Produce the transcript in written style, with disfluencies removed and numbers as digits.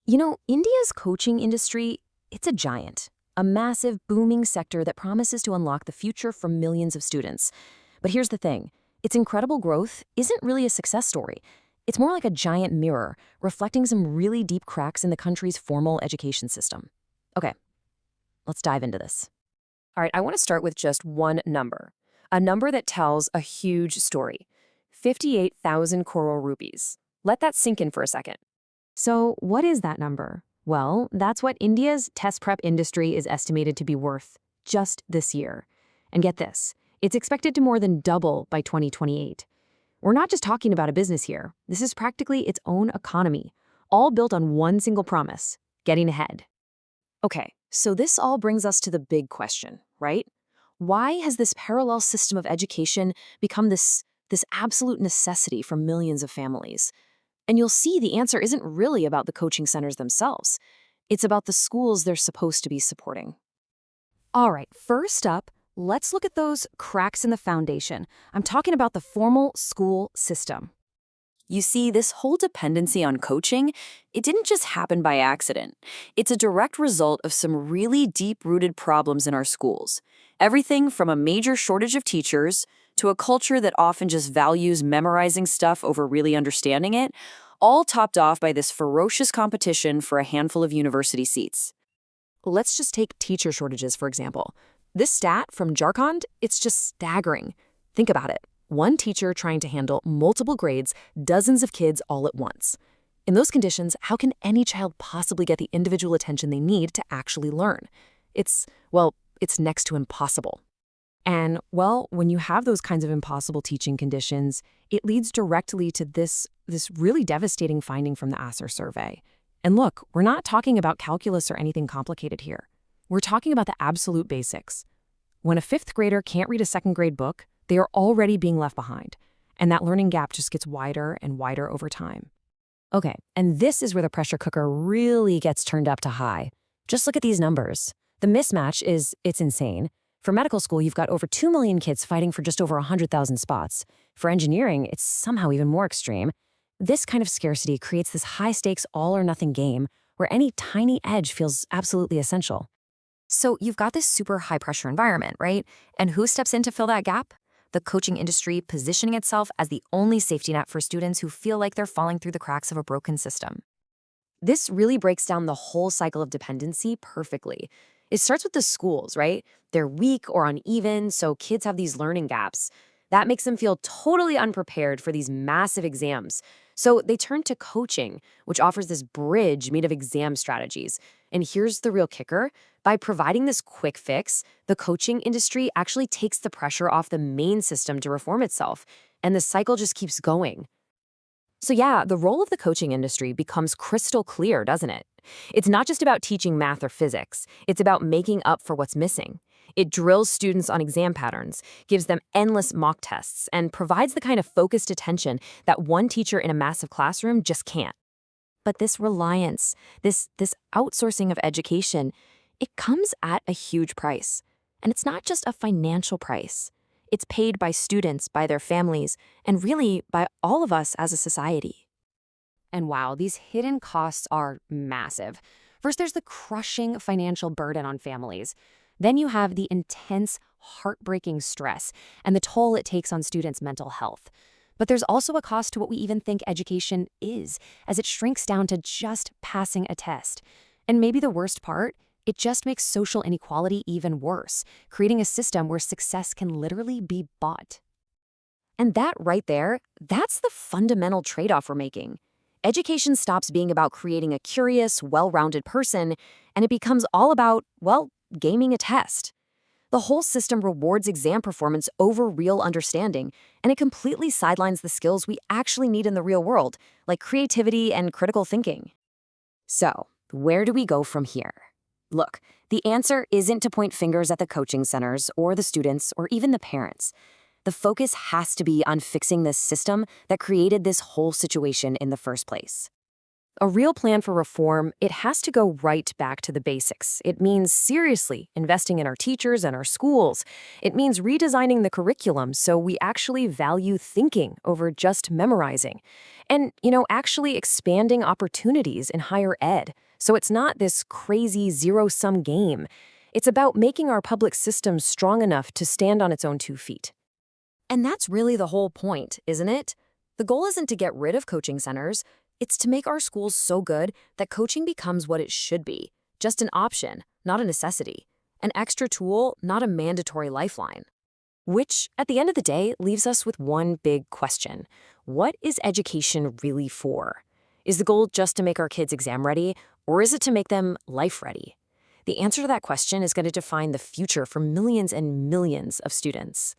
India's coaching industry, it's a giant, a massive, booming sector that promises to unlock the future for millions of students. But here's the thing, its incredible growth isn't really a success story. It's more like a giant mirror, reflecting some really deep cracks in the country's formal education system. Okay, let's dive into this. All right, I want to start with just one number, a number that tells a huge story. 58,000 coral rupees. Let that sink in for a second. So, what is that number? Well, that's what India's test prep industry is estimated to be worth just this year. And get this, it's expected to more than double by 2028. We're not just talking about a business here. This is practically its own economy, all built on one single promise: getting ahead. Okay, so this all brings us to the big question, right? Why has this parallel system of education become this absolute necessity for millions of families? And you'll see the answer isn't really about the coaching centers themselves. It's about the schools they're supposed to be supporting. All right, first up, let's look at those cracks in the foundation. I'm talking about the formal school system. You see, this whole dependency on coaching, it didn't just happen by accident. It's a direct result of some really deep-rooted problems in our schools. Everything from a major shortage of teachers to a culture that often just values memorizing stuff over really understanding it, all topped off by this ferocious competition for a handful of university seats. Let's just take teacher shortages, for example. This stat from Jharkhand, it's just staggering. Think about it. One teacher trying to handle multiple grades, dozens of kids all at once. In those conditions, how can any child possibly get the individual attention they need to actually learn? It's next to impossible. And, when you have those kinds of impossible teaching conditions, it leads directly to this really devastating finding from the ASER survey. And look, we're not talking about calculus or anything complicated here. We're talking about the absolute basics. When a fifth grader can't read a second grade book, they are already being left behind. And that learning gap just gets wider and wider over time. Okay, and this is where the pressure cooker really gets turned up to high. Just look at these numbers. The mismatch it's insane. For medical school, you've got over 2 million kids fighting for just over 100,000 spots. For engineering, it's somehow even more extreme. This kind of scarcity creates this high-stakes all-or-nothing game where any tiny edge feels absolutely essential. So you've got this super high-pressure environment, right? And who steps in to fill that gap? The coaching industry positioning itself as the only safety net for students who feel like they're falling through the cracks of a broken system. This really breaks down the whole cycle of dependency perfectly. It starts with the schools, right? They're weak or uneven, so kids have these learning gaps. That makes them feel totally unprepared for these massive exams. So they turn to coaching, which offers this bridge made of exam strategies. And here's the real kicker. By providing this quick fix, the coaching industry actually takes the pressure off the main system to reform itself, and the cycle just keeps going. So yeah, the role of the coaching industry becomes crystal clear, doesn't it? It's not just about teaching math or physics. It's about making up for what's missing. It drills students on exam patterns, gives them endless mock tests, and provides the kind of focused attention that one teacher in a massive classroom just can't. But this reliance, this outsourcing of education, it comes at a huge price. And it's not just a financial price. It's paid by students, by their families, and really by all of us as a society. And wow, these hidden costs are massive. First, there's the crushing financial burden on families. Then you have the intense, heartbreaking stress and the toll it takes on students' mental health. But there's also a cost to what we even think education is, as it shrinks down to just passing a test. And maybe the worst part, it just makes social inequality even worse, creating a system where success can literally be bought. And that right there, that's the fundamental trade-off we're making. Education stops being about creating a curious, well-rounded person, and it becomes all about, gaming a test. The whole system rewards exam performance over real understanding, and it completely sidelines the skills we actually need in the real world, like creativity and critical thinking. So, where do we go from here? Look, the answer isn't to point fingers at the coaching centers or the students or even the parents. The focus has to be on fixing this system that created this whole situation in the first place. A real plan for reform, it has to go right back to the basics. It means seriously investing in our teachers and our schools. It means redesigning the curriculum so we actually value thinking over just memorizing. And, actually expanding opportunities in higher ed. So it's not this crazy zero-sum game. It's about making our public system strong enough to stand on its own 2 feet. And that's really the whole point, isn't it? The goal isn't to get rid of coaching centers. It's to make our schools so good that coaching becomes what it should be, just an option, not a necessity, an extra tool, not a mandatory lifeline. Which, at the end of the day, leaves us with one big question. What is education really for? Is the goal just to make our kids exam ready, or is it to make them life ready? The answer to that question is going to define the future for millions and millions of students.